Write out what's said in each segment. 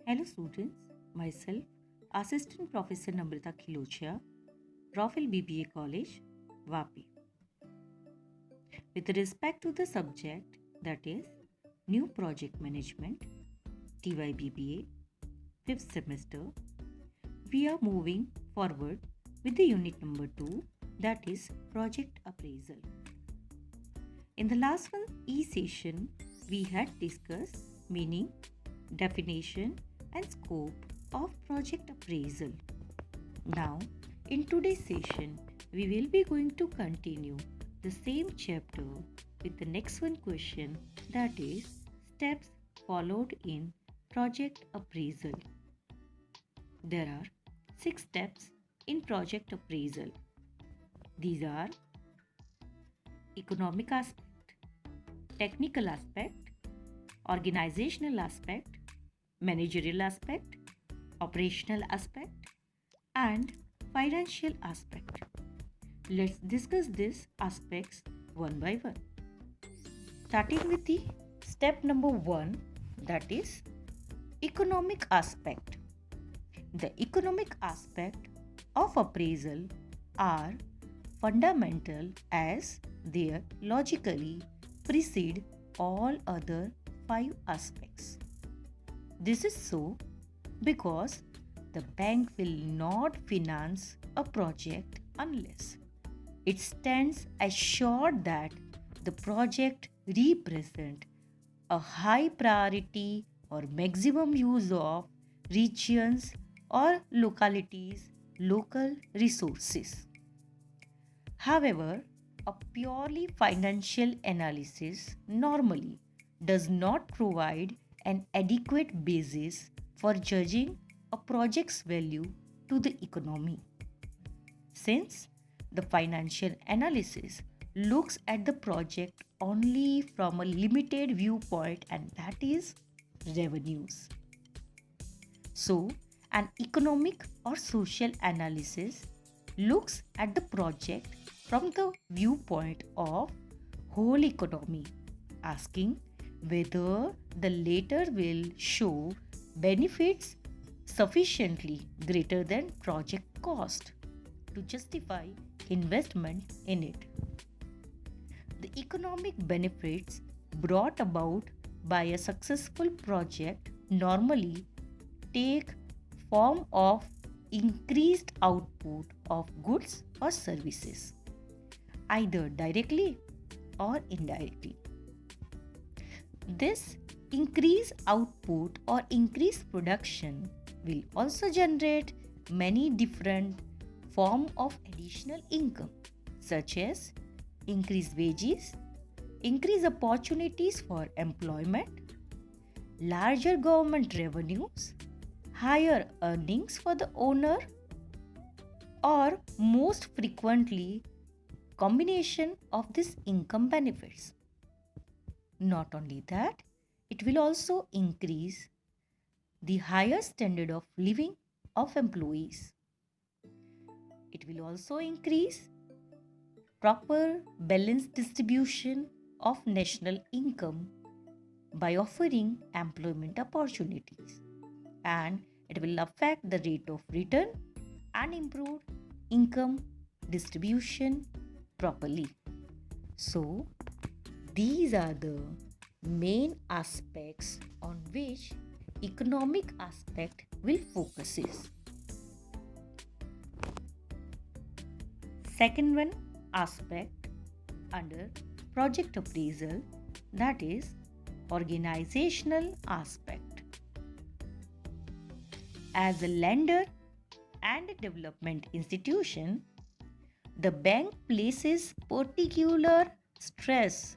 Hello students, myself Assistant Professor Namrata Khilochia, Profile BBA College, Vapi. With respect to the subject that is New Project Management, TYBBA, 5th semester, we are moving forward with the unit number 2 that is Project Appraisal. In the last one e-session, we had discussed meaning, definition and scope of project appraisal. Now, in today's session, we will be going to continue the same chapter with the next one question that is steps followed in project appraisal. There are 6 steps in project appraisal. These are economic aspect, technical aspect, organizational aspect, managerial aspect, operational aspect, and financial aspect. Let's discuss these aspects one by one. Starting with the step number 1, that is economic aspect. The economic aspect of appraisal are fundamental as they logically precede all other 5 aspects. This is so because the bank will not finance a project unless it stands assured that the project represents a high priority or maximum use of regions or localities' local resources. However, a purely financial analysis normally does not provide an adequate basis for judging a project's value to the economy. Since the financial analysis looks at the project only from a limited viewpoint, and that is revenues. So, an economic or social analysis looks at the project from the viewpoint of whole economy, asking whether the latter will show benefits sufficiently greater than project cost to justify investment in it. The economic benefits brought about by a successful project normally take form of increased output of goods or services, either directly or indirectly. This increased output or increased production will also generate many different forms of additional income, such as increased wages, increased opportunities for employment, larger government revenues, higher earnings for the owner, or most frequently combination of these income benefits. Not only that, it will also increase the higher standard of living of employees. It will also increase proper balanced distribution of national income by offering employment opportunities, and it will affect the rate of return and improve income distribution properly. So, these are the main aspects on which economic aspect will focuses. Second one aspect under project appraisal, that is organizational aspect. As a lender and a development institution, the bank places particular stress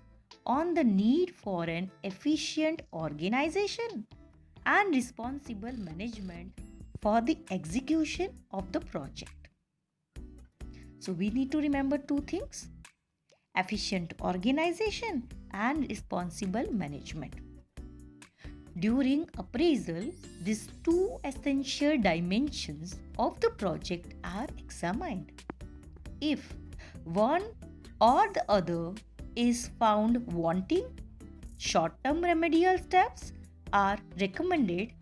on the need for an efficient organization and responsible management for the execution of the project. So we need to remember 2 things: efficient organization and responsible management. During appraisal, these 2 essential dimensions of the project are examined. If one or the other is found wanting, short-term remedial steps are recommended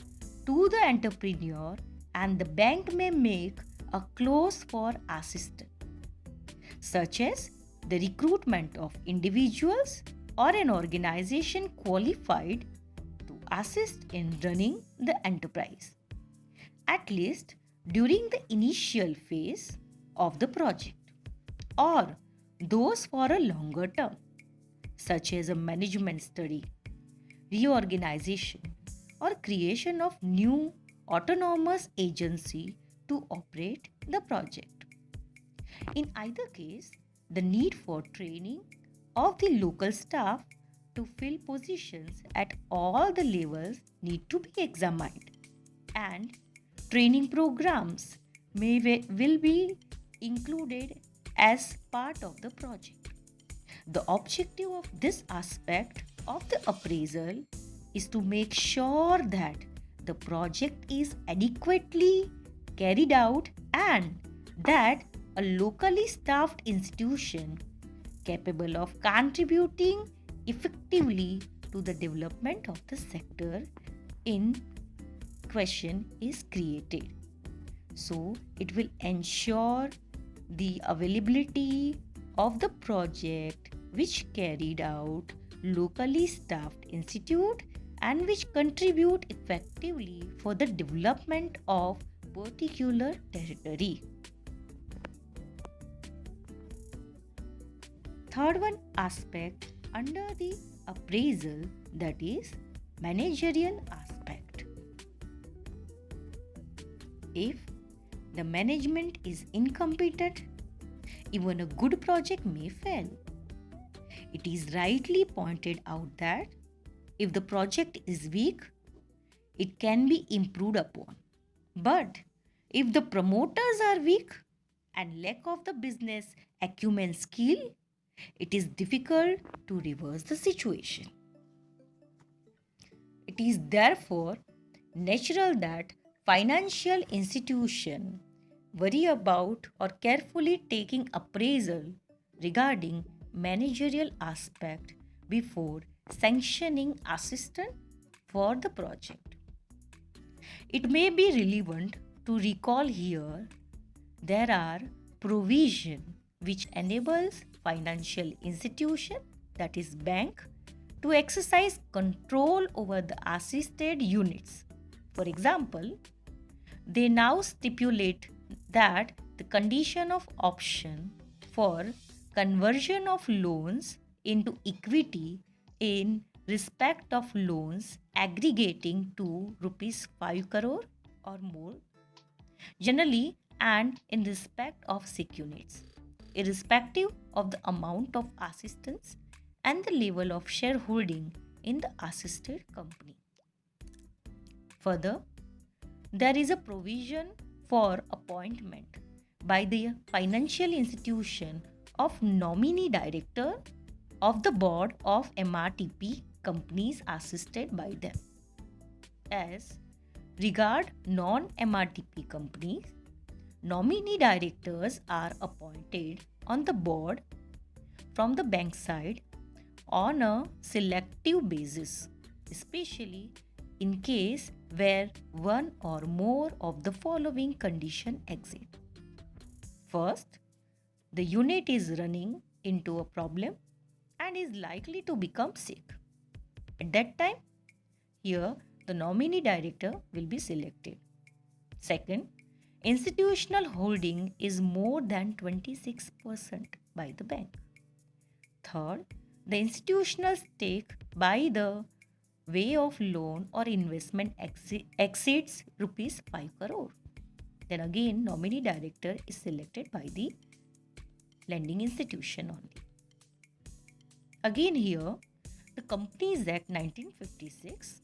to the entrepreneur, and the bank may make a clause for assistance, such as the recruitment of individuals or an organization qualified to assist in running the enterprise, at least during the initial phase of the project, or those for a longer term, such as a management study, reorganization, or creation of new autonomous agency to operate the project. In either case, the need for training of the local staff to fill positions at all the levels need to be examined, and training programs will be included as part of the project. The objective of this aspect of the appraisal is to make sure that the project is adequately carried out and that a locally staffed institution capable of contributing effectively to the development of the sector in question is created. So, it will ensure the availability of the project which carried out locally staffed institute and which contribute effectively for the development of particular territory. Third one aspect under the appraisal, that is managerial aspect. If the management is incompetent, even a good project may fail. It is rightly pointed out that if the project is weak, it can be improved upon. But if the promoters are weak and lack of the business acumen skill, it is difficult to reverse the situation. It is therefore natural that financial institutions worry about or carefully taking appraisal regarding managerial aspect before sanctioning assistance for the project. It may be relevant to recall here there are provisions which enables financial institution, that is bank, to exercise control over the assisted units. For example, they now stipulate that the condition of option for conversion of loans into equity in respect of loans aggregating to rupees 5 crore or more, generally, and in respect of SIC units, irrespective of the amount of assistance and the level of shareholding in the assisted company. Further, there is a provision for appointment by the financial institution of nominee director of the board of MRTP companies assisted by them. As regard non-MRTP companies, nominee directors are appointed on the board from the bank side on a selective basis, especially in case where one or more of the following condition exist. First, the unit is running into a problem and is likely to become sick. At that time, here the nominee director will be selected. Second, institutional holding is more than 26% by the bank. Third, the institutional stake by the way of loan or investment exceeds rupees 5 crore. Then again, nominee director is selected by the lending institution only. Again here, the Companies Act 1956,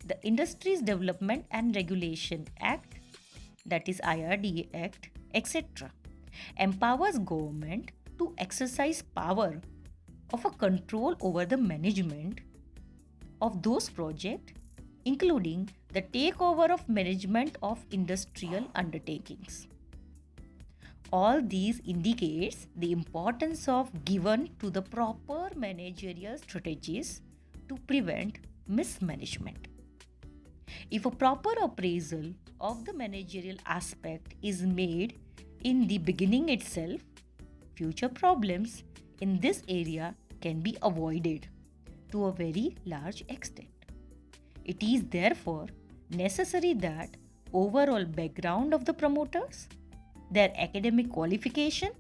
the Industries Development and Regulation Act, that is IRDA Act, etc., empowers government to exercise power of a control over the management of those projects, including the takeover of management of industrial undertakings. All these indicates the importance of given to the proper managerial strategies to prevent mismanagement. If a proper appraisal of the managerial aspect is made in the beginning itself, future problems in this area can be avoided to a very large extent. It is therefore necessary that overall background of the promoters, their academic qualification,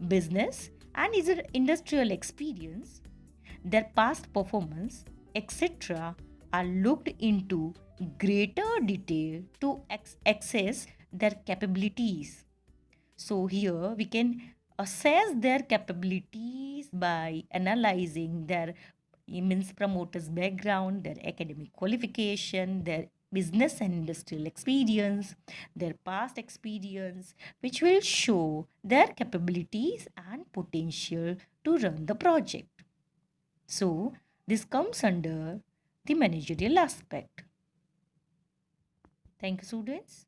business and industrial experience, their past performance, etc., are looked into greater detail to access their capabilities. So, here we can assess their capabilities by analyzing their means promoters' background, their academic qualification, their business and industrial experience, their past experience, which will show their capabilities and potential to run the project. So, this comes under the managerial aspect. Thank you, students.